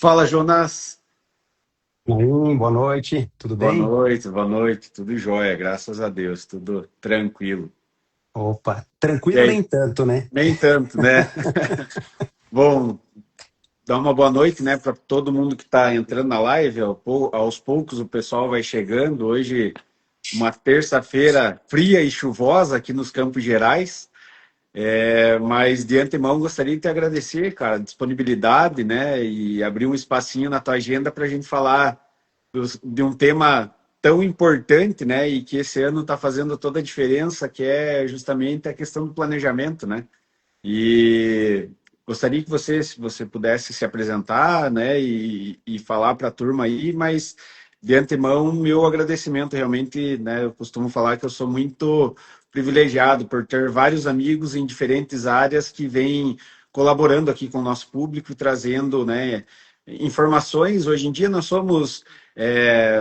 Fala, Jonas. Boa noite, tudo bem? Boa noite, tudo jóia, graças a Deus, tudo tranquilo. Opa, E tranquilo nem aí? tanto, né? Nem tanto, né? Bom, dar uma boa noite, né, para todo mundo que está entrando na live. Aos poucos o pessoal vai chegando. Hoje, uma terça-feira fria e chuvosa aqui nos Campos Gerais. Mas de antemão gostaria de te agradecer, cara, a disponibilidade, né, e abrir um espacinho na tua agenda para a gente falar de um tema tão importante, né, e que esse ano está fazendo toda a diferença, que é justamente a questão do planejamento, né? E gostaria que você, se você pudesse se apresentar, né, e falar para a turma aí, mas de antemão, meu agradecimento realmente, né, eu costumo falar que eu sou muito privilegiado por ter vários amigos em diferentes áreas que vêm colaborando aqui com o nosso público e trazendo, né, informações. Hoje em dia nós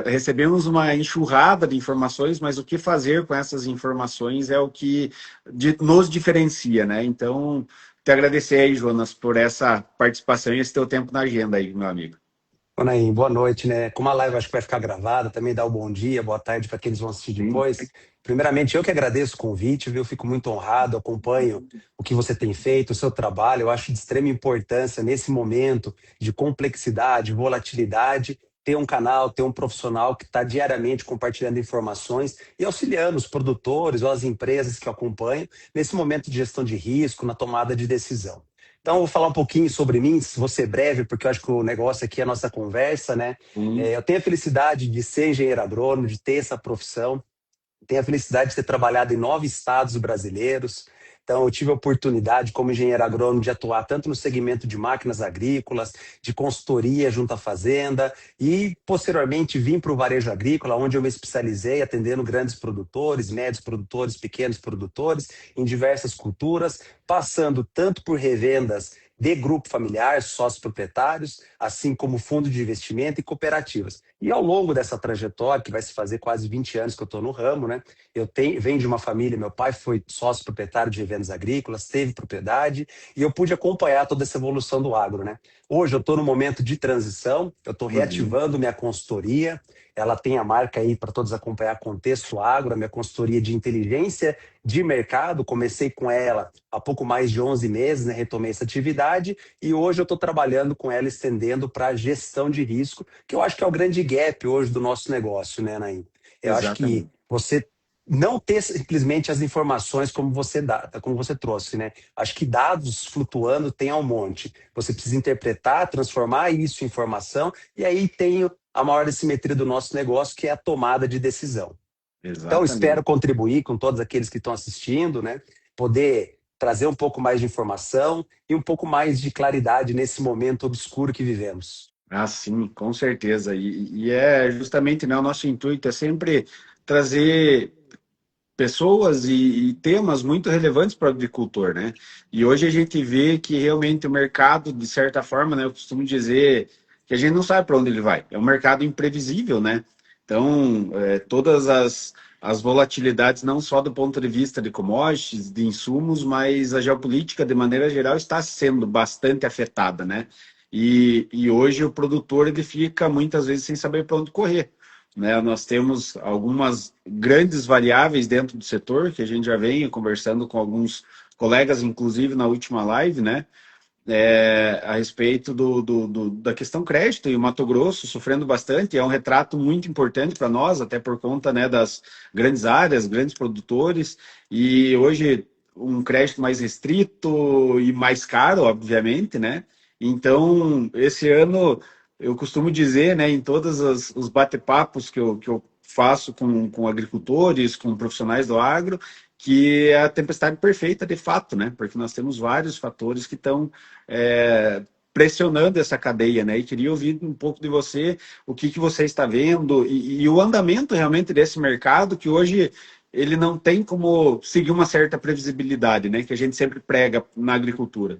recebemos uma enxurrada de informações, mas o que fazer com essas informações é o que nos diferencia, né? Então, te agradecer aí, Jonas, por essa participação e esse teu tempo na agenda aí, meu amigo. Boa noite, né? Como a live acho que vai ficar gravada, também dá o bom dia, boa tarde para quem vão assistir Sim. depois. Primeiramente, eu que agradeço o convite, viu? Fico muito honrado, acompanho o que você tem feito, o seu trabalho. Eu acho de extrema importância nesse momento de complexidade, volatilidade, ter um canal, ter um profissional que está diariamente compartilhando informações e auxiliando os produtores ou as empresas que acompanham nesse momento de gestão de risco, na tomada de decisão. Então, eu vou falar um pouquinho sobre mim, vou ser breve, porque eu acho que o negócio aqui é a nossa conversa, né? Sim. Eu tenho a felicidade de ser engenheiro agrônomo, de ter essa profissão. Tenho a felicidade de ter trabalhado em 9 estados brasileiros. Então, eu tive a oportunidade, como engenheiro agrônomo, de atuar tanto no segmento de máquinas agrícolas, de consultoria junto à fazenda, e posteriormente vim para o varejo agrícola, onde eu me especializei atendendo grandes produtores, médios produtores, pequenos produtores, em diversas culturas, passando tanto por revendas de grupo familiar, sócios proprietários, assim como fundo de investimento e cooperativas. E ao longo dessa trajetória, que vai se fazer quase 20 anos que eu estou no ramo, né? Venho de uma família, meu pai foi sócio proprietário de revendas agrícolas, teve propriedade, e eu pude acompanhar toda essa evolução do agro, né? Hoje eu estou no momento de transição, eu estou Uhum. reativando minha consultoria, ela tem a marca aí para todos acompanhar Contexto Agro, a minha consultoria de inteligência de mercado, comecei com ela há pouco mais de 11 meses, né? Retomei essa atividade, e hoje eu estou trabalhando com ela, estendendo para gestão de risco, que eu acho que é o grande gap hoje do nosso negócio, né, Naim? Eu acho que Exatamente. você não ter simplesmente as informações como você trouxe, né? Acho que dados flutuando tem um monte. Você precisa interpretar, transformar isso em informação, e aí tem a maior assimetria do nosso negócio, que é a tomada de decisão. Então, espero Exatamente. contribuir com todos aqueles que estão assistindo, né? Poder trazer um pouco mais de informação e um pouco mais de claridade nesse momento obscuro que vivemos. Ah, sim, com certeza. E é justamente, né, o nosso intuito é sempre trazer pessoas e temas muito relevantes para o agricultor, né? E hoje a gente vê que realmente o mercado, de certa forma, né, eu costumo dizer que a gente não sabe para onde ele vai. É um mercado imprevisível, né? Então, todas as volatilidades, não só do ponto de vista de commodities, de insumos, mas a geopolítica, de maneira geral, está sendo bastante afetada, né? E hoje o produtor ele fica muitas vezes sem saber para onde correr, né? Nós temos algumas grandes variáveis dentro do setor, que a gente já vem conversando com alguns colegas, inclusive na última live, né? A respeito da questão crédito, e o Mato Grosso sofrendo bastante, é um retrato muito importante para nós, até por conta, né, das grandes áreas, grandes produtores, e hoje um crédito mais restrito e mais caro, obviamente, né? Então, esse ano, eu costumo dizer, né, em todos os bate-papos que eu faço com agricultores, com profissionais do agro, que é a tempestade perfeita de fato, né? Porque nós temos vários fatores que estão pressionando essa cadeia, né? E queria ouvir um pouco de você, o que você está vendo e o andamento realmente desse mercado que hoje ele não tem como seguir uma certa previsibilidade, né? Que a gente sempre prega na agricultura.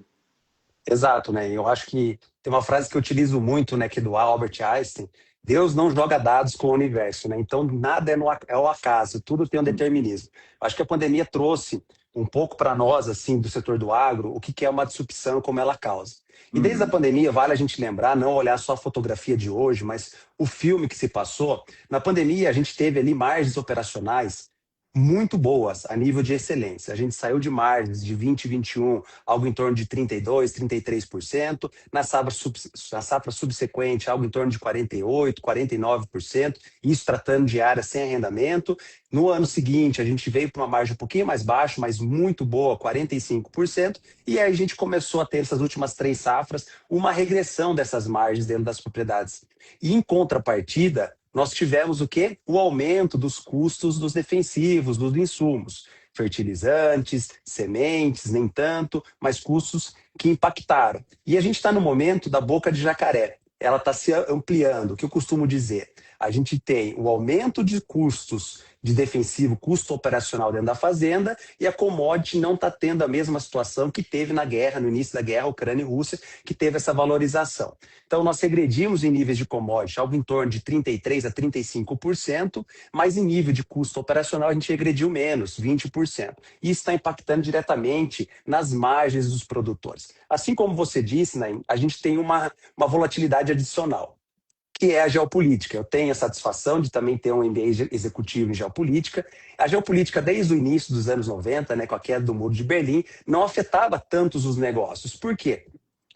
Exato, né? Eu acho que tem uma frase que eu utilizo muito, né, que é do Albert Einstein: Deus não joga dados com o universo, né? Então nada é o acaso, tudo tem um determinismo. Acho que a pandemia trouxe um pouco para nós, assim, do setor do agro, o que que é uma disrupção e como ela causa. E desde a Uhum. pandemia, vale a gente lembrar, não olhar só a fotografia de hoje, mas o filme que se passou. Na pandemia, a gente teve ali margens operacionais muito boas a nível de excelência. A gente saiu de margens de 20 e 21, algo em torno de 32, 33%. Na safra subsequente, algo em torno de 48, 49%. Isso tratando de área sem arrendamento. No ano seguinte, a gente veio para uma margem um pouquinho mais baixa, mas muito boa, 45%. E aí a gente começou a ter essas últimas 3 safras uma regressão dessas margens dentro das propriedades. E em contrapartida, nós tivemos o quê? O aumento dos custos dos defensivos, dos insumos. Fertilizantes, sementes, nem tanto, mas custos que impactaram. E a gente está no momento da boca de jacaré. Ela está se ampliando. O que eu costumo dizer? A gente tem o aumento de custos de defensivo, custo operacional dentro da fazenda, e a commodity não está tendo a mesma situação que teve na guerra, no início da guerra Ucrânia e Rússia, que teve essa valorização. Então, nós regredimos em níveis de commodity, algo em torno de 33% a 35%, mas em nível de custo operacional a gente regrediu menos, 20%. E isso está impactando diretamente nas margens dos produtores. Assim como você disse, Naim, a gente tem uma volatilidade adicional, que é a geopolítica. Eu tenho a satisfação de também ter um MBA executivo em geopolítica. A geopolítica, desde o início dos anos 90, né, com a queda do Muro de Berlim, não afetava tantos os negócios. Por quê?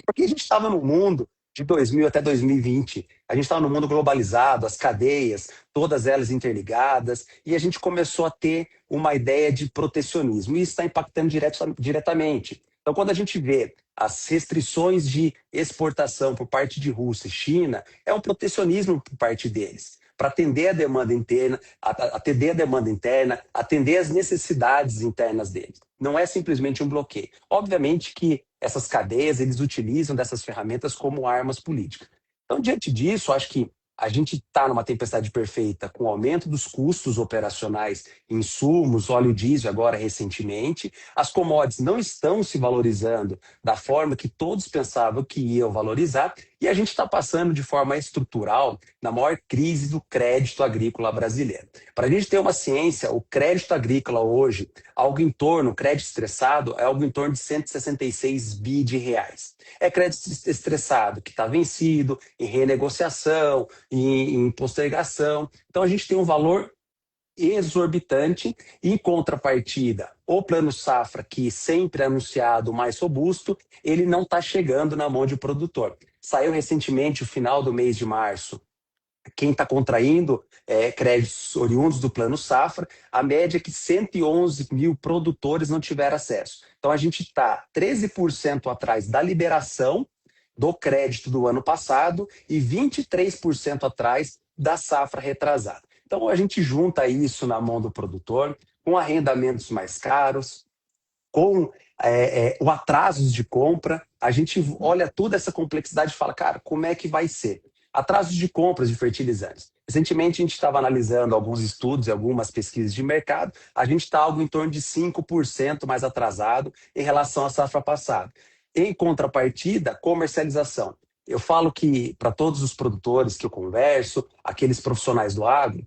Porque a gente estava no mundo de 2000 até 2020, a gente estava no mundo globalizado, as cadeias, todas elas interligadas, e a gente começou a ter uma ideia de protecionismo. E isso está impactando diretamente. Então, quando a gente vê as restrições de exportação por parte de Rússia e China, é um protecionismo por parte deles, para atender a demanda interna, atender a demanda interna, atender as necessidades internas deles. Não é simplesmente um bloqueio. Obviamente que essas cadeias, eles utilizam dessas ferramentas como armas políticas. Então, diante disso, acho que a gente está numa tempestade perfeita com o aumento dos custos operacionais, insumos, óleo diesel agora recentemente. As commodities não estão se valorizando da forma que todos pensavam que iam valorizar, e a gente está passando de forma estrutural na maior crise do crédito agrícola brasileiro. Para a gente ter uma ciência, o crédito agrícola hoje, o crédito estressado, é algo em torno de 166 bi de reais. É crédito estressado que está vencido, em renegociação, em postergação. Então a gente tem um valor exorbitante. Em contrapartida, o plano safra, que sempre é anunciado mais robusto, ele não está chegando na mão de produtor. Saiu recentemente, o final do mês de março, quem está contraindo créditos oriundos do plano safra, a média é que 111 mil produtores não tiveram acesso. Então a gente está 13% atrás da liberação do crédito do ano passado e 23% atrás da safra retrasada. Então a gente junta isso na mão do produtor, com arrendamentos mais caros, com o atrasos de compra, a gente olha toda essa complexidade e fala, cara, como é que vai ser? Atrasos de compras de fertilizantes. Recentemente, a gente estava analisando alguns estudos e algumas pesquisas de mercado, a gente está algo em torno de 5% mais atrasado em relação à safra passada. Em contrapartida, comercialização. Eu falo que, para todos os produtores que eu converso, aqueles profissionais do agro,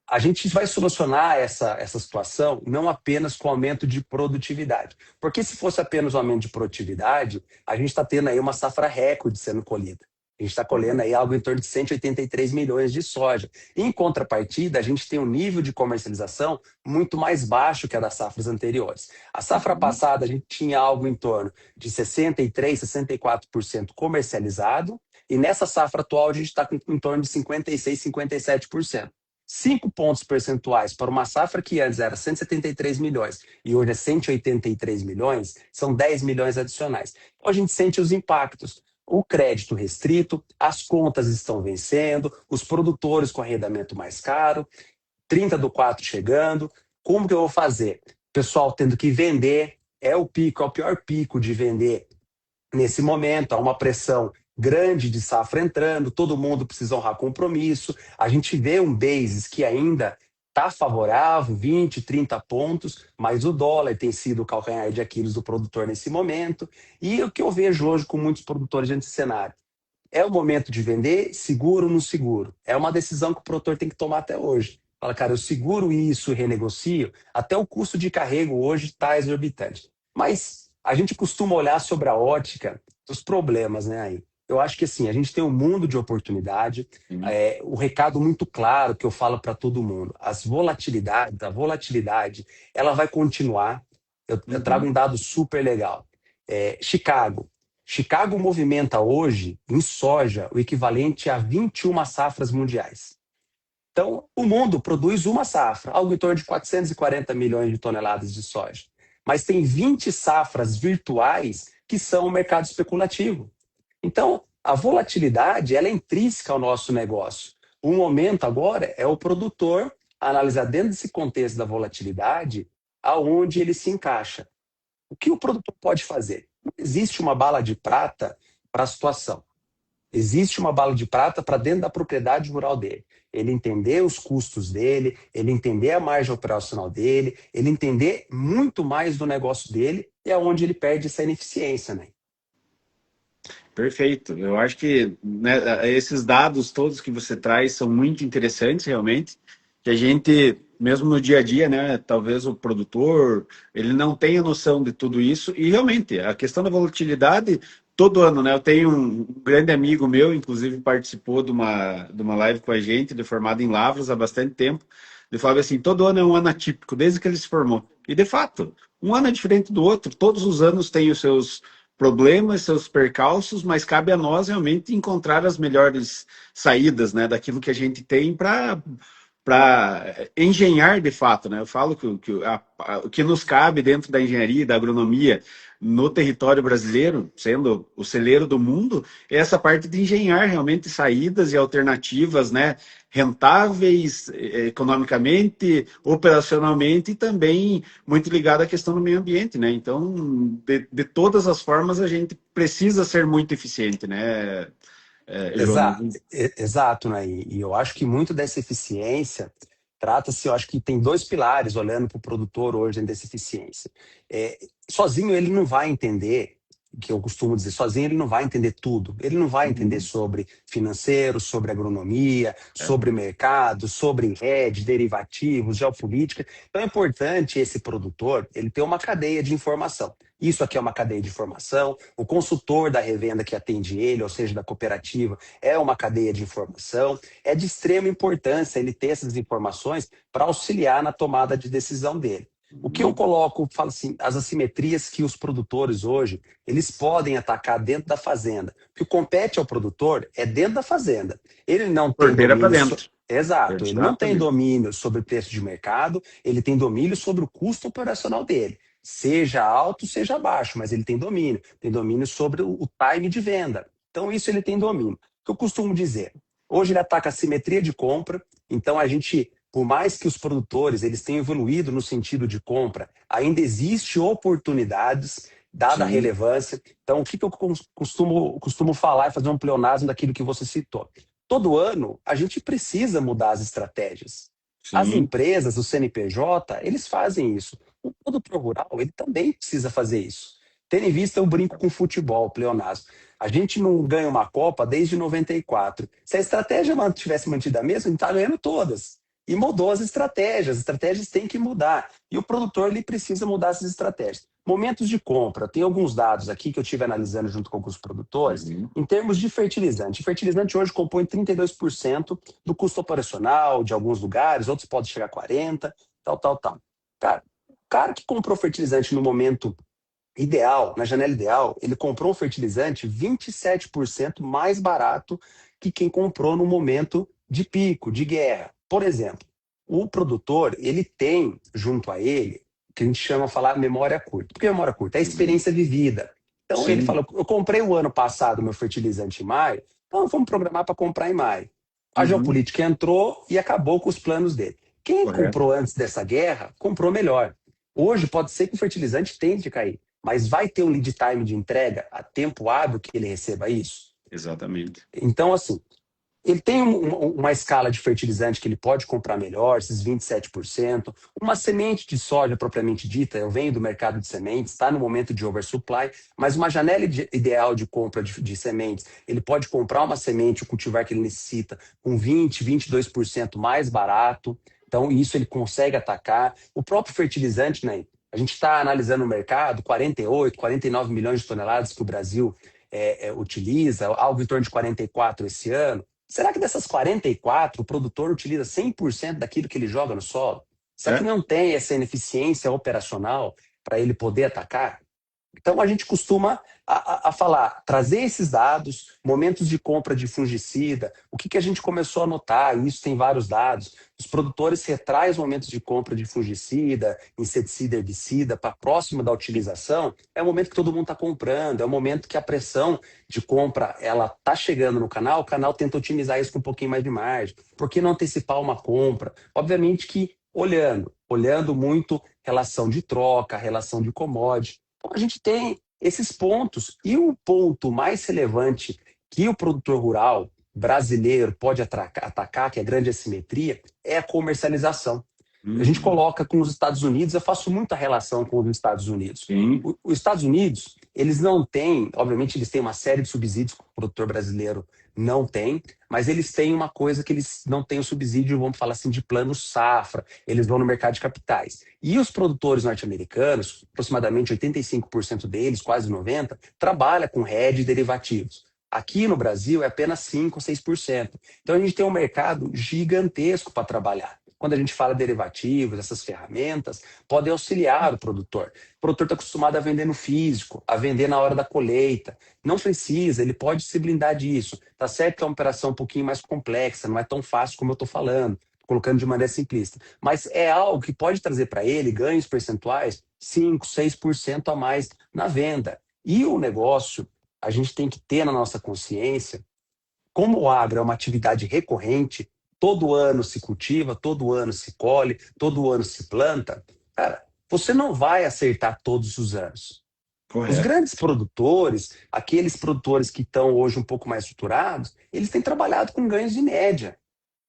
a gente vai solucionar essa situação não apenas com aumento de produtividade. Porque se fosse apenas um aumento de produtividade, a gente está tendo aí uma safra recorde sendo colhida. A gente está colhendo aí algo em torno de 183 milhões de soja. Em contrapartida, a gente tem um nível de comercialização muito mais baixo que a das safras anteriores. A safra passada, a gente tinha algo em torno de 63%, 64% comercializado, e nessa safra atual, a gente está em torno de 56%, 57%. 5 pontos percentuais para uma safra que antes era 173 milhões e hoje é 183 milhões, são 10 milhões adicionais. Então a gente sente os impactos. O crédito restrito, as contas estão vencendo, os produtores com arrendamento mais caro, 30/4 chegando. Como que eu vou fazer? O pessoal tendo que vender, é o pico, é o pior pico de vender nesse momento, há uma pressão grande de safra entrando, todo mundo precisa honrar compromisso. A gente vê um basis que ainda está favorável, 20, 30 pontos, mas o dólar tem sido o calcanhar de Aquiles do produtor nesse momento. E o que eu vejo hoje com muitos produtores dentro desse cenário? É o momento de vender, seguro ou não seguro? É uma decisão que o produtor tem que tomar até hoje. Fala, cara, eu seguro isso e renegocio, até o custo de carrego hoje está exorbitante. Mas a gente costuma olhar sobre a ótica dos problemas, né, aí. Eu acho que assim, a gente tem um mundo de oportunidade, Sim. o recado muito claro que eu falo para todo mundo, a volatilidade, ela vai continuar. Eu trago Uhum. um dado super legal. Chicago. Chicago movimenta hoje, em soja, o equivalente a 21 safras mundiais. Então, o mundo produz uma safra, algo em torno de 440 milhões de toneladas de soja. Mas tem 20 safras virtuais que são o mercado especulativo. Então, a volatilidade ela é intrínseca ao nosso negócio. O momento agora é o produtor analisar dentro desse contexto da volatilidade aonde ele se encaixa. O que o produtor pode fazer? Não existe uma bala de prata para a situação. Existe uma bala de prata para dentro da propriedade rural dele. Ele entender os custos dele, ele entender a margem operacional dele, ele entender muito mais do negócio dele e aonde ele perde essa ineficiência, né? Perfeito. Eu acho que, né, esses dados todos que você traz são muito interessantes, realmente, que a gente, mesmo no dia a dia, né, talvez o produtor, ele não tenha noção de tudo isso, e realmente, a questão da volatilidade, todo ano, né, eu tenho um grande amigo meu, inclusive participou de uma live com a gente, ele é formado em Lavras há bastante tempo, ele falava assim, todo ano é um ano atípico, desde que ele se formou. E, de fato, um ano é diferente do outro, todos os anos têm os seus problemas, seus percalços, mas cabe a nós realmente encontrar as melhores saídas, né, daquilo que a gente tem para engenhar de fato, né? Eu falo o que nos cabe dentro da engenharia e da agronomia no território brasileiro, sendo o celeiro do mundo, é essa parte de engenhar realmente saídas e alternativas, né? Rentáveis economicamente, operacionalmente e também muito ligado à questão do meio ambiente, né? Então, de todas as formas, a gente precisa ser muito eficiente, né, Exato, Jonas? exato, né? E eu acho que muito dessa eficiência trata-se, eu acho que tem dois pilares olhando para o produtor hoje dentro dessa eficiência. É, sozinho ele não vai entender, que eu costumo dizer, sozinho ele não vai entender tudo. Ele não vai entender Uhum. sobre financeiro, sobre agronomia, É. sobre mercado, sobre hedge, derivativos, geopolítica. Então é importante esse produtor ele ter uma cadeia de informação. Isso aqui é uma cadeia de informação. O consultor da revenda que atende ele, ou seja, da cooperativa, é uma cadeia de informação. É de extrema importância ele ter essas informações para auxiliar na tomada de decisão dele. O que eu Uhum. coloco, falo assim, as assimetrias que os produtores hoje, eles podem atacar dentro da fazenda. O que compete ao produtor é dentro da fazenda. Ele não tem Porteira para domínio dentro. Exato, ele não tem Exatamente. domínio sobre o preço de mercado, ele tem domínio sobre o custo operacional dele. Seja alto, seja baixo, mas ele tem domínio sobre o time de venda. Então, isso ele tem domínio. O que eu costumo dizer? Hoje ele ataca a simetria de compra, então a gente, por mais que os produtores eles tenham evoluído no sentido de compra, ainda existe oportunidades, dada a Sim, relevância. Então, o que eu costumo falar e fazer um pleonasmo daquilo que você citou? Todo ano, a gente precisa mudar as estratégias. As sim. empresas, o CNPJ, eles fazem isso. O produtor rural, ele também precisa fazer isso. Tendo em vista, eu brinco com futebol, pleonasmo. A gente não ganha uma Copa desde 94. Se a estratégia tivesse mantida a mesma, a gente está ganhando todas. E mudou as estratégias têm que mudar. E o produtor ele precisa mudar essas estratégias. Momentos de compra, tem alguns dados aqui que eu estive analisando junto com alguns produtores. Uhum. Em termos de fertilizante, o fertilizante hoje compõe 32% do custo operacional de alguns lugares, outros podem chegar a 40%, tal, tal, tal. Cara, o cara que comprou fertilizante no momento ideal, na janela ideal, ele comprou um fertilizante 27% mais barato que quem comprou no momento de pico, de guerra. Por exemplo, o produtor, ele tem junto a ele, o que a gente chama falar memória curta. Por que memória curta? É a Uhum. experiência vivida. Então ele Sim. fala, eu comprei o ano passado meu fertilizante em maio, então vamos programar para comprar em maio. A Uhum. geopolítica entrou e acabou com os planos dele. Quem Correto. comprou antes dessa guerra, comprou melhor. Hoje pode ser que o fertilizante tende a cair, mas vai ter um lead time de entrega a tempo hábil que ele receba isso? Exatamente. Então, assim, ele tem uma escala de fertilizante que ele pode comprar melhor, esses 27%. Uma semente de soja propriamente dita, eu venho do mercado de sementes, está no momento de oversupply, mas uma janela ideal de compra de sementes, ele pode comprar uma semente, o cultivar que ele necessita, com 20, 22% mais barato. Então, isso ele consegue atacar. O próprio fertilizante, né? A gente está analisando o mercado, 48, 49 milhões de toneladas que o Brasil utiliza, algo em torno de 44 esse ano. Será que dessas 44, o produtor utiliza 100% daquilo que ele joga no solo? Será que É, não tem essa ineficiência operacional para ele poder atacar? Então, a gente costuma a falar, trazer esses dados, momentos de compra de fungicida, o que a gente começou a notar, e isso tem vários dados, os produtores retraem os momentos de compra de fungicida, inseticida, herbicida, para próximo da utilização, é o momento que todo mundo está comprando, é o momento que a pressão de compra ela está chegando no canal, o canal tenta otimizar isso com um pouquinho mais de margem. Por que não antecipar uma compra? Obviamente que olhando muito relação de troca, relação de commodity. Então, a gente tem esses pontos. E o ponto mais relevante que o produtor rural brasileiro pode atacar, que é a grande assimetria, é a comercialização. A gente uhum, coloca com os Estados Unidos, eu faço muita relação com os Estados Unidos. sim, Os Estados Unidos, eles não têm, obviamente, eles têm uma série de subsídios que o produtor brasileiro não tem, mas eles têm uma coisa que eles não têm o subsídio, vamos falar assim, de plano safra, eles vão no mercado de capitais. E os produtores norte-americanos, aproximadamente 85% deles, quase 90%, trabalham com hedge e derivativos. Aqui no Brasil é apenas 5 ou 6%. Então a gente tem um mercado gigantesco para trabalhar. Quando a gente fala derivativos, essas ferramentas podem auxiliar o produtor. O produtor está acostumado a vender no físico, a vender na hora da colheita. Não precisa, ele pode se blindar disso. Tá certo que é uma operação um pouquinho mais complexa, não é tão fácil como eu estou falando, colocando de maneira simplista. Mas é algo que pode trazer para ele ganhos percentuais 5, 6% a mais na venda. E o negócio, a gente tem que ter na nossa consciência, como o agro é uma atividade recorrente, todo ano se cultiva, todo ano se colhe, todo ano se planta, cara, você não vai acertar todos os anos. Os correto, grandes produtores, aqueles produtores que estão hoje um pouco mais estruturados, eles têm trabalhado com ganhos de média.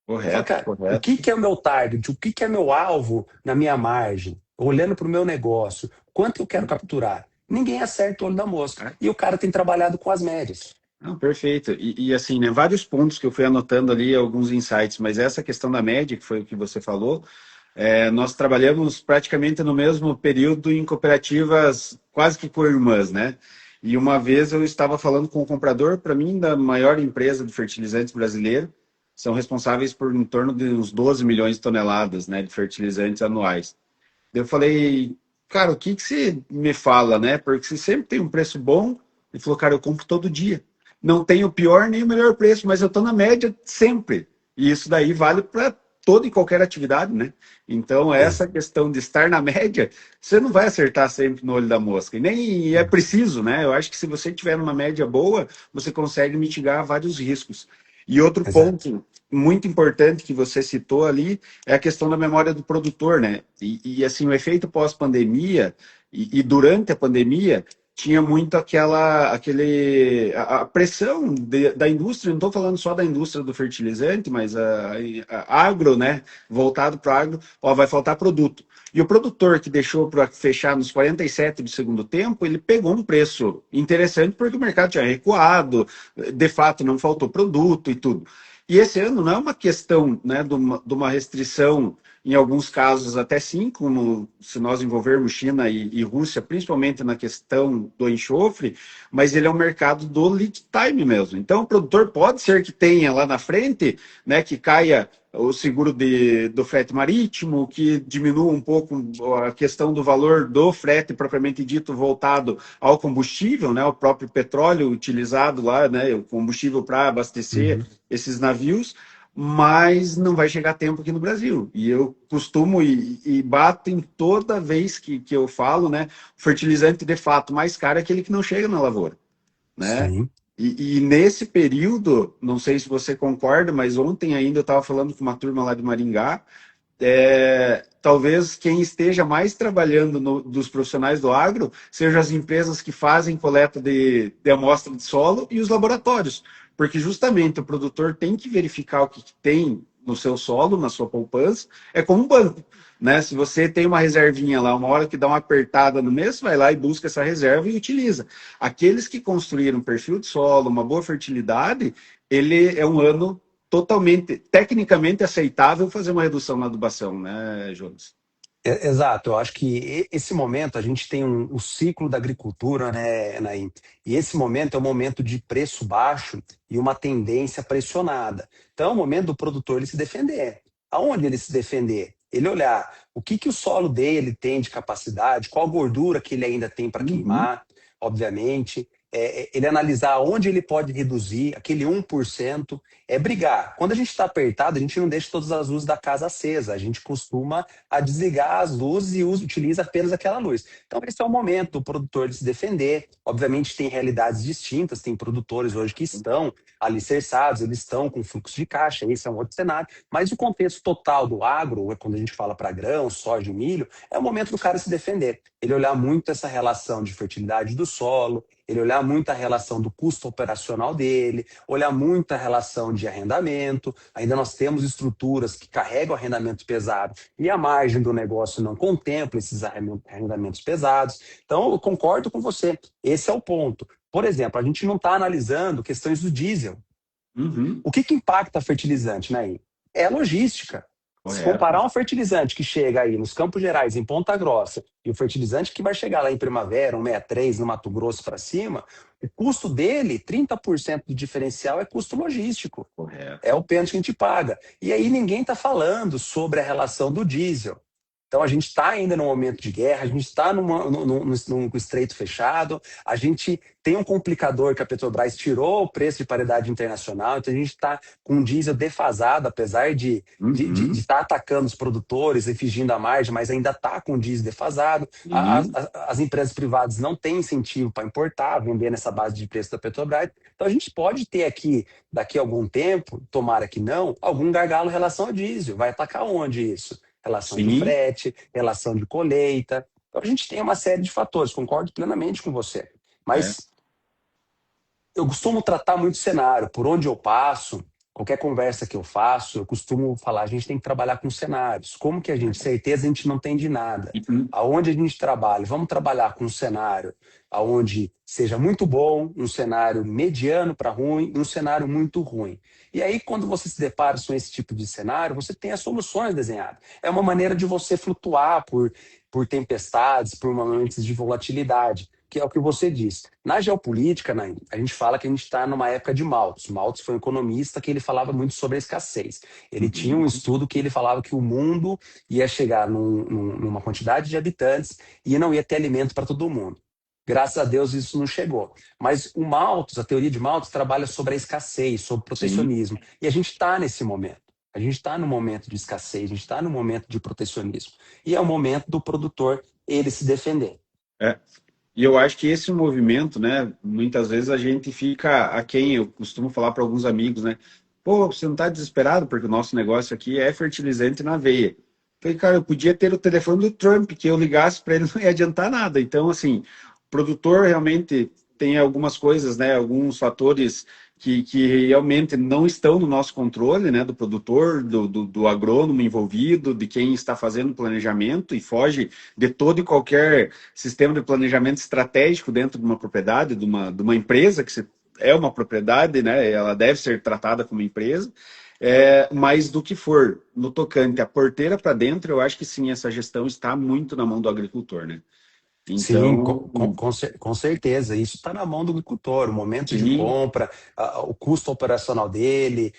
Eu falo, correto, cara, o correto. que que é o meu target? O que que é meu alvo na minha margem? Olhando para o meu negócio, quanto eu quero capturar? Ninguém acerta o olho da mosca. E o cara tem trabalhado com as médias. Não, perfeito. Assim, né, vários pontos que eu fui anotando ali, alguns insights, mas essa questão da média, que foi o que você falou, nós trabalhamos praticamente no mesmo período em cooperativas quase que co-irmãs, né? E uma vez eu estava falando com o comprador, para mim, da maior empresa de fertilizantes brasileiro, são responsáveis por em torno de uns 12 milhões de toneladas, né, de fertilizantes anuais. Eu falei, cara, o que que você me fala, né? Porque você sempre tem um preço bom. Ele falou, cara, eu compro todo dia. Não tem o pior nem o melhor preço, mas eu estou na média sempre. E isso daí vale para toda e qualquer atividade, né? Então, essa questão de estar na média, você não vai acertar sempre no olho da mosca. E nem é preciso, né? Eu acho que se você tiver uma média boa, você consegue mitigar vários riscos. E outro Exato. ponto muito importante que você citou ali é a questão da memória do produtor, né? Assim, o efeito pós-pandemia e durante a pandemia tinha muito a pressão da indústria, não estou falando só da indústria do fertilizante, mas a agro, né? Voltado para agro, ó, vai faltar produto. E o produtor que deixou para fechar nos 47 do segundo tempo, ele pegou um preço interessante porque o mercado tinha recuado, de fato não faltou produto e tudo. E esse ano não é uma questão, né, de uma restrição, em alguns casos até sim, como se nós envolvermos China e Rússia, principalmente na questão do enxofre, mas ele é um mercado do lead time mesmo. Então, o produtor pode ser que tenha lá na frente, né, que caia o seguro do frete marítimo, que diminua um pouco a questão do valor do frete propriamente dito voltado ao combustível, né, o próprio petróleo utilizado lá, né, o combustível para abastecer Uhum. esses navios, mas não vai chegar tempo aqui no Brasil. E eu costumo e bato em toda vez que eu falo, né, o fertilizante de fato mais caro é aquele que não chega na lavoura, né? Sim. E nesse período, não sei se você concorda, mas ontem ainda eu estava falando com uma turma lá de Maringá, talvez quem esteja mais trabalhando dos profissionais do agro sejam as empresas que fazem coleta de amostra de solo e os laboratórios, porque justamente o produtor tem que verificar o que tem no seu solo, na sua poupança, é como um banco. Né? Se você tem uma reservinha lá, uma hora que dá uma apertada no mês, vai lá e busca essa reserva e utiliza. Aqueles que construíram um perfil de solo, uma boa fertilidade, ele é um ano totalmente, tecnicamente aceitável fazer uma redução na adubação, né, Jonas? Exato, eu acho que esse momento a gente tem o ciclo da agricultura, né, Naim? E esse momento é um momento de preço baixo e uma tendência pressionada. Então é o momento do produtor ele se defender. Aonde ele se defender? Ele olhar o que que o solo dele tem de capacidade, qual gordura que ele ainda tem para Uhum. queimar, obviamente. Ele analisar onde ele pode reduzir, aquele 1%, é brigar. Quando a gente está apertado, a gente não deixa todas as luzes da casa acesa, a gente costuma a desligar as luzes e utiliza apenas aquela luz. Então, esse é o momento do produtor de se defender. Obviamente, tem realidades distintas, tem produtores hoje que estão alicerçados, eles estão com fluxo de caixa, esse é um outro cenário, mas o contexto total do agro, quando a gente fala para grão, soja e milho, é o momento do cara se defender. Ele olhar muito essa relação de fertilidade do solo, ele olhar muito a relação do custo operacional dele, olhar muito a relação de arrendamento. Ainda nós temos estruturas que carregam arrendamento pesado e a margem do negócio não contempla esses arrendamentos pesados. Então, eu concordo com você. Esse é o ponto. Por exemplo, a gente não está analisando questões do diesel. Uhum. O que, que impacta fertilizante, né? É a logística. Se Correto. comparar um fertilizante que chega aí nos Campos Gerais, em Ponta Grossa, e o fertilizante que vai chegar lá em Primavera, 163, no Mato Grosso para cima, o custo dele, 30% do diferencial é custo logístico. É Correto. o pênalti que a gente paga. E aí ninguém está falando sobre a relação do diesel. Então a gente está ainda num momento de guerra, a gente está num estreito fechado, a gente tem um complicador que a Petrobras tirou o preço de paridade internacional, então a gente está com um diesel defasado, apesar de Uhum. estar atacando os produtores e fingindo a margem, mas ainda está com o diesel defasado. Sim. As empresas privadas não têm incentivo para importar, vender nessa base de preço da Petrobras. Então a gente pode ter aqui, daqui a algum tempo, tomara que não, algum gargalo em relação ao diesel. Vai atacar onde isso? Relação de Sim. frete, relação de colheita. Então a gente tem uma série de fatores, concordo plenamente com você. É. Mas eu costumo tratar muito cenário. Por onde eu passo, qualquer conversa que eu faço, eu costumo falar, a gente tem que trabalhar com cenários. Como que a gente, certeza a gente não tem de nada. Uhum. Aonde a gente trabalha, vamos trabalhar com um cenário aonde seja muito bom, um cenário mediano para ruim e um cenário muito ruim. E aí, quando você se depara com esse tipo de cenário, você tem as soluções desenhadas. É uma maneira de você flutuar por tempestades, por momentos de volatilidade, que é o que você disse. Na geopolítica, Naim, a gente fala que a gente está numa época de Malthus. Malthus foi um economista que ele falava muito sobre a escassez. Ele tinha um Uhum. estudo que ele falava que o mundo ia chegar numa quantidade de habitantes e não ia ter alimento para todo mundo. Graças a Deus isso não chegou. Mas o Malthus, a teoria de Malthus, trabalha sobre a escassez, sobre Sim. protecionismo. E a gente está nesse momento. A gente está no momento de escassez, a gente está no momento de protecionismo. E é o momento do produtor ele se defender. É. E eu acho que esse movimento, né, muitas vezes a gente fica aquém, eu costumo falar para alguns amigos, né, pô, você não está desesperado porque o nosso negócio aqui é fertilizante na veia. Eu falei, cara, eu podia ter o telefone do Trump, que eu ligasse para ele não ia adiantar nada. Então, assim, o produtor realmente tem algumas coisas, né, alguns fatores que realmente não estão no nosso controle, né, do produtor, do agrônomo envolvido, de quem está fazendo o planejamento e foge de todo e qualquer sistema de planejamento estratégico dentro de uma propriedade, de uma empresa, é uma propriedade, né, ela deve ser tratada como empresa, mas do que for no tocante a porteira para dentro, eu acho que sim, essa gestão está muito na mão do agricultor, né? Sim, Então, com certeza. Isso está na mão do agricultor, o momento de sim, compra, o custo operacional dele,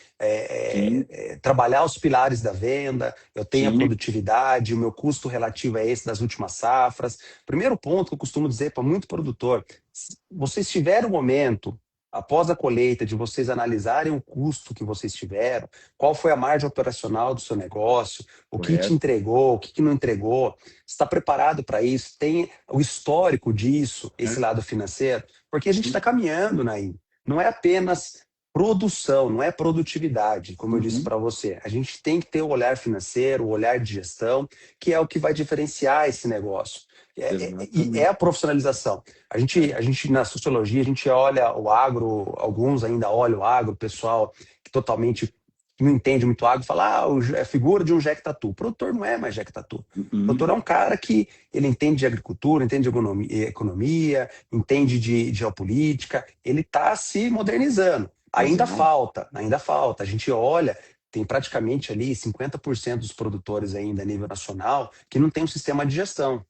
sim, trabalhar os pilares da venda, eu tenho a sim, produtividade, o meu custo relativo é esse das últimas safras. Primeiro ponto que eu costumo dizer para muito produtor, se vocês tiverem o momento, após a colheita, de vocês analisarem o custo que vocês tiveram, qual foi a margem operacional do seu negócio, o que te correto. entregou, o que não entregou, está preparado para isso, tem o histórico disso, esse Né? lado financeiro, porque a gente está Sim. caminhando, Naim. Não é apenas produção, não é produtividade, como eu disse Uhum. para você. A gente tem que ter o olhar financeiro, o olhar de gestão, que é o que vai diferenciar esse negócio. É Exatamente. a profissionalização. É. A gente, na sociologia, a gente olha o agro, alguns ainda olham o agro, o pessoal que totalmente não entende muito agro, fala, é a figura de um Jeque Tatu. O produtor não é mais Jeque Tatu. O Uhum. produtor é um cara que ele entende de agricultura, entende de economia, entende de geopolítica, ele está se modernizando. Mas Ainda não, falta, ainda falta. A gente olha, tem praticamente ali 50% dos produtores ainda a nível nacional que não tem um sistema de gestão.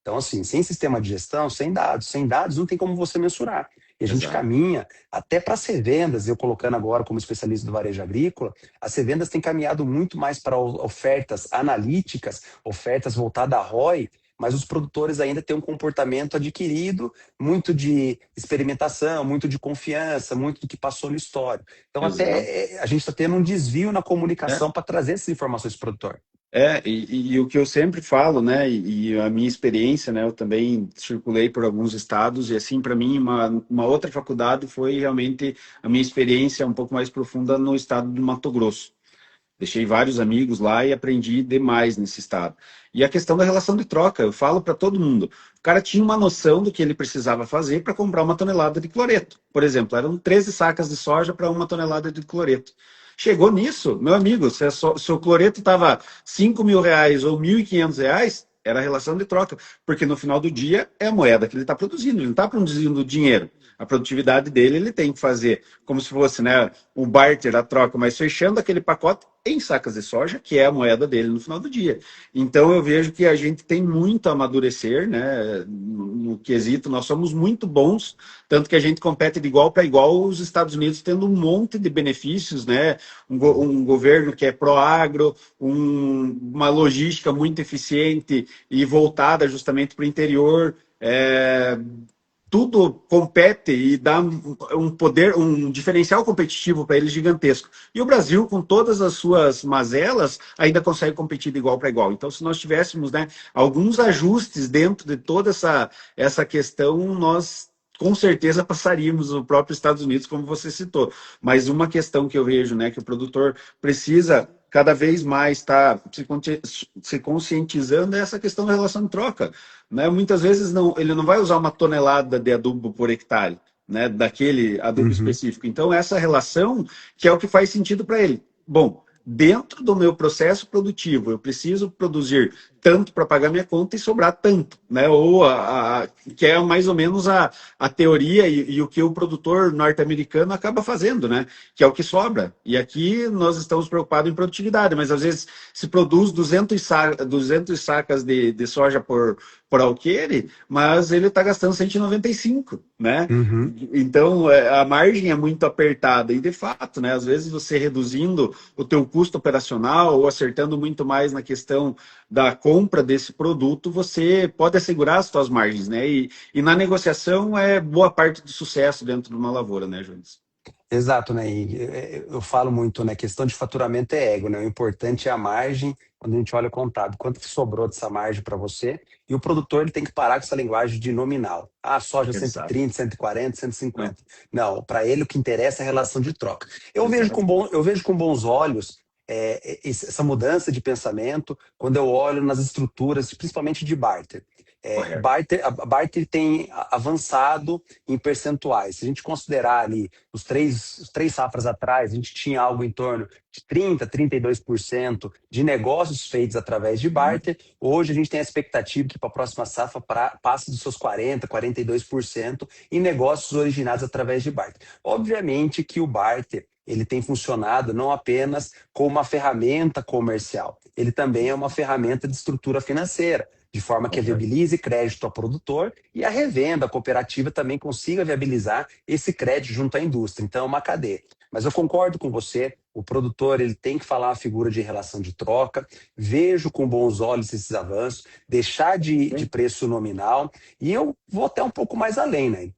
Então, assim, sem sistema de gestão, sem dados não tem como você mensurar. E a gente exato, caminha até para as revendas, eu colocando agora como especialista do varejo agrícola, as revendas têm caminhado muito mais para ofertas analíticas, ofertas voltadas a ROI, mas os produtores ainda têm um comportamento adquirido, muito de experimentação, muito de confiança, muito do que passou no histórico. Então, exato. até a gente está tendo um desvio na É, comunicação para trazer essas informações para o produtor. e o que eu sempre falo, né, e a minha experiência, né, eu também circulei por alguns estados, e assim, para mim, uma outra faculdade foi realmente a minha experiência um pouco mais profunda no estado do Mato Grosso. Deixei vários amigos lá e aprendi demais nesse estado. E a questão da relação de troca, eu falo para todo mundo. O cara tinha uma noção do que ele precisava fazer para comprar uma tonelada de cloreto. Por exemplo, eram 13 sacas de soja para uma tonelada de cloreto. Chegou nisso, meu amigo, se o cloreto estava R$ 5.000 ou R$ 1.500, era a relação de troca, porque no final do dia é a moeda que ele está produzindo, ele não está produzindo dinheiro. A produtividade dele ele tem que fazer como se fosse, né, o barter, a troca, mas fechando aquele pacote em sacas de soja, que é a moeda dele no final do dia. Então eu vejo que a gente tem muito a amadurecer, né, no quesito, nós somos muito bons, tanto que a gente compete de igual para igual, os Estados Unidos tendo um monte de benefícios, né, um governo que é pró-agro, uma logística muito eficiente e voltada justamente para o interior, tudo compete e dá um poder, um diferencial competitivo para eles gigantesco. E o Brasil, com todas as suas mazelas, ainda consegue competir de igual para igual. Então, se nós tivéssemos, né, alguns ajustes dentro de toda essa questão, nós com certeza passaríamos o próprio Estados Unidos, como você citou. Mas uma questão que eu vejo, né, que o produtor precisa cada vez mais estar se conscientizando é essa questão da relação de troca, né? Muitas vezes não, ele não vai usar uma tonelada de adubo por hectare, né? Daquele adubo Uhum. específico. Então, essa relação que é o que faz sentido para ele. Bom, dentro do meu processo produtivo, eu preciso produzir tanto para pagar minha conta e sobrar tanto, né? Ou que é mais ou menos a teoria e o que o produtor norte-americano acaba fazendo, né? Que é o que sobra. E aqui nós estamos preocupados em produtividade, mas às vezes se produz 200 sacas de soja por alqueire, mas ele está gastando 195, né? Uhum. Então a margem é muito apertada e de fato, né? Às vezes você reduzindo o teu custo operacional ou acertando muito mais na questão da compra desse produto, você pode assegurar as suas margens, né? E na negociação é boa parte do sucesso dentro de uma lavoura, né, Jones? Exato, né? Eu falo muito, né? Questão de faturamento é ego, né? O importante é a margem, quando a gente olha o contábil, quanto que sobrou dessa margem para você, e o produtor ele tem que parar com essa linguagem de nominal. Ah, soja Exato. 130, 140, Não, 150. Não, para ele o que interessa é a relação de troca. exato. Eu vejo com bons olhos essa mudança de pensamento quando eu olho nas estruturas, principalmente de barter. Correto. A barter tem avançado em percentuais. Se a gente considerar ali os três safras atrás, a gente tinha algo em torno de 30, 32% de negócios feitos através de Uhum. barter. Hoje a gente tem a expectativa que para a próxima safra passe dos seus 40, 42% em negócios originados através de barter. Obviamente que o barter ele tem funcionado não apenas como uma ferramenta comercial, ele também é uma ferramenta de estrutura financeira, de forma que Correto. viabilize crédito ao produtor e a revenda, a cooperativa também consiga viabilizar esse crédito junto à indústria. Então, é uma cadeia. Mas eu concordo com você, o produtor ele tem que falar a figura de relação de troca, vejo com bons olhos esses avanços, deixar de preço nominal, e eu vou até um pouco mais além, né?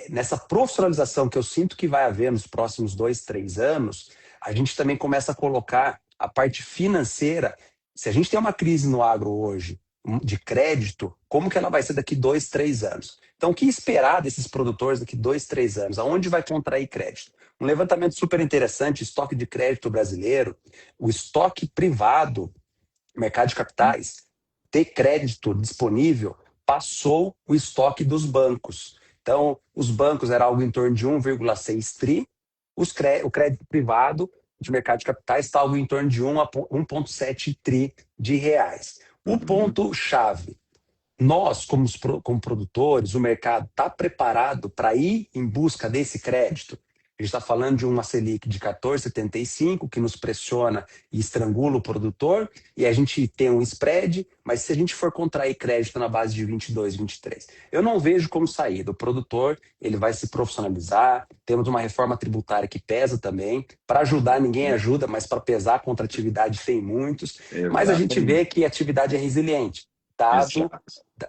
Nessa profissionalização que eu sinto que vai haver nos próximos 2, 3 anos, a gente também começa a colocar a parte financeira. Se a gente tem uma crise no agro hoje, de crédito, como que ela vai ser daqui 2, 3 anos? Então, o que esperar desses produtores daqui 2, 3 anos? Aonde vai contrair crédito? Um levantamento super interessante, estoque de crédito brasileiro, o estoque privado, mercado de capitais, ter crédito disponível, passou o estoque dos bancos. Então, os bancos era algo em torno de 1,6 tri, o crédito privado de mercado de capitais está algo em torno de 1 a 1,7 tri de reais. O Uhum. ponto-chave, nós, como produtores, o mercado está preparado para ir em busca desse crédito? A gente está falando de uma Selic de 14,75, que nos pressiona e estrangula o produtor, e a gente tem um spread, mas se a gente for contrair crédito na base de 22, 23, eu não vejo como saída. O produtor ele vai se profissionalizar, temos uma reforma tributária que pesa também, para ajudar ninguém ajuda, mas para pesar contra a atividade tem muitos, mas a gente vê Exatamente. que a atividade é resiliente, dado, Exato.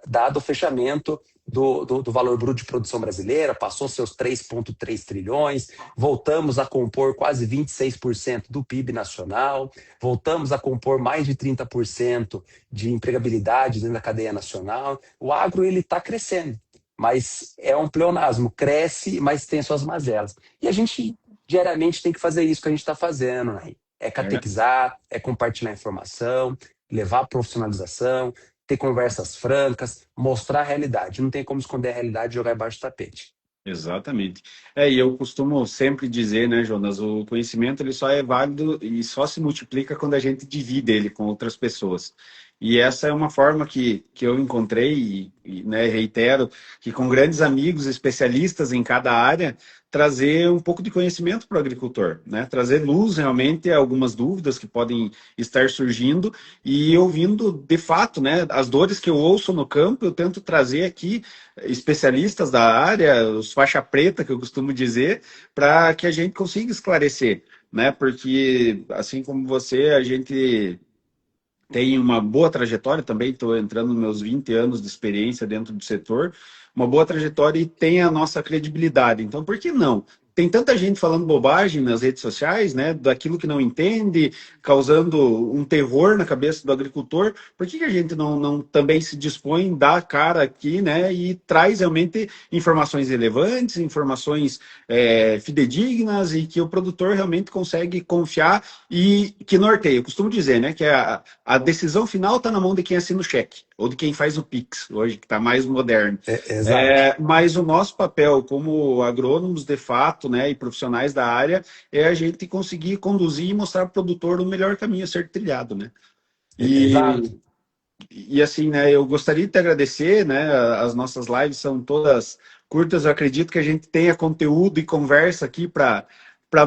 dado o fechamento do valor bruto de produção brasileira, passou seus 3,3 trilhões, voltamos a compor quase 26% do PIB nacional, voltamos a compor mais de 30% de empregabilidade dentro da cadeia nacional. O agro ele está crescendo, mas é um pleonasmo, cresce, mas tem suas mazelas. E a gente diariamente tem que fazer isso que a gente está fazendo, né? É É, catequizar, é compartilhar informação, levar profissionalização, ter conversas francas, mostrar a realidade. Não tem como esconder a realidade e jogar embaixo do tapete. exatamente. E eu costumo sempre dizer, né, Jonas, o conhecimento ele só é válido e só se multiplica quando a gente divide ele com outras pessoas. E essa é uma forma que eu encontrei né, reitero, que com grandes amigos especialistas em cada área, trazer um pouco de conhecimento para o agricultor, né? Trazer luz realmente a algumas dúvidas que podem estar surgindo e ouvindo de fato, né, as dores que eu ouço no campo, eu tento trazer aqui especialistas da área, os faixa preta, que eu costumo dizer, para que a gente consiga esclarecer, né? Porque, assim como você, a gente tem uma boa trajetória também, estou entrando nos meus 20 anos de experiência dentro do setor, uma boa trajetória e tem a nossa credibilidade. Então, por que não? Tem tanta gente falando bobagem nas redes sociais, né, daquilo que não entende, causando um terror na cabeça do agricultor. Por que a gente não também se dispõe em dar a cara aqui, né, e traz realmente informações relevantes, informações fidedignas e que o produtor realmente consegue confiar e que norteia? Eu costumo dizer, né, que a decisão final está na mão de quem assina o cheque, ou de quem faz o Pix, hoje, que está mais moderno. Exato. Mas o nosso papel como agrônomos, de fato, né, e profissionais da área, é a gente conseguir conduzir e mostrar para o produtor o melhor caminho a ser trilhado, né? Exato. E assim, né, eu gostaria de te agradecer, né, as nossas lives são todas curtas, eu acredito que a gente tenha conteúdo e conversa aqui para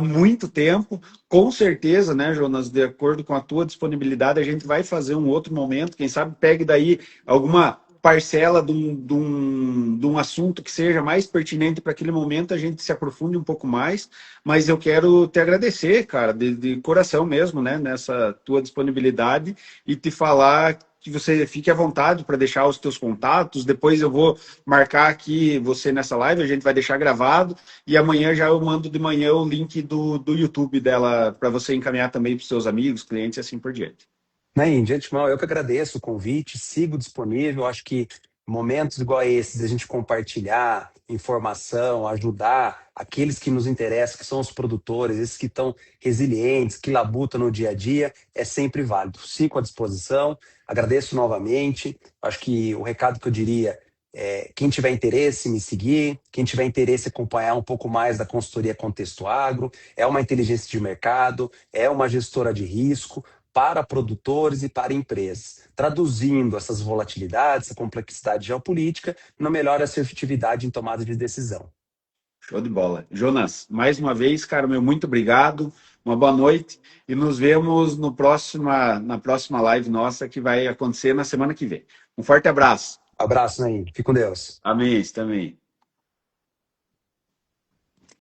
muito tempo. Com certeza, né, Jonas, de acordo com a tua disponibilidade, a gente vai fazer um outro momento, quem sabe pegue daí alguma parcela de um assunto que seja mais pertinente para aquele momento, a gente se aprofunde um pouco mais, mas eu quero te agradecer, cara, de coração mesmo, né, nessa tua disponibilidade e te falar que você fique à vontade para deixar os teus contatos. Depois eu vou marcar aqui você nessa live, a gente vai deixar gravado e amanhã já eu mando de manhã o link do YouTube dela para você encaminhar também para os seus amigos, clientes e assim por diante. Né, de antemão, eu que agradeço o convite, sigo disponível. Acho que momentos igual a esses, a gente compartilhar informação, ajudar aqueles que nos interessam, que são os produtores, esses que estão resilientes, que labutam no dia a dia, é sempre válido. Fico à disposição, agradeço novamente. Acho que o recado que eu diria é: quem tiver interesse, me seguir, quem tiver interesse em acompanhar um pouco mais da consultoria Contexto Agro, é uma inteligência de mercado, é uma gestora de risco para produtores e para empresas, traduzindo essas volatilidades, essa complexidade geopolítica, no melhor assertividade em tomada de decisão. Show de bola. Jonas, mais uma vez, cara, meu muito obrigado. Uma boa noite e nos vemos no na próxima live nossa que vai acontecer na semana que vem. Um forte abraço. Abraço, Naim. Fique com Deus. Amém, também.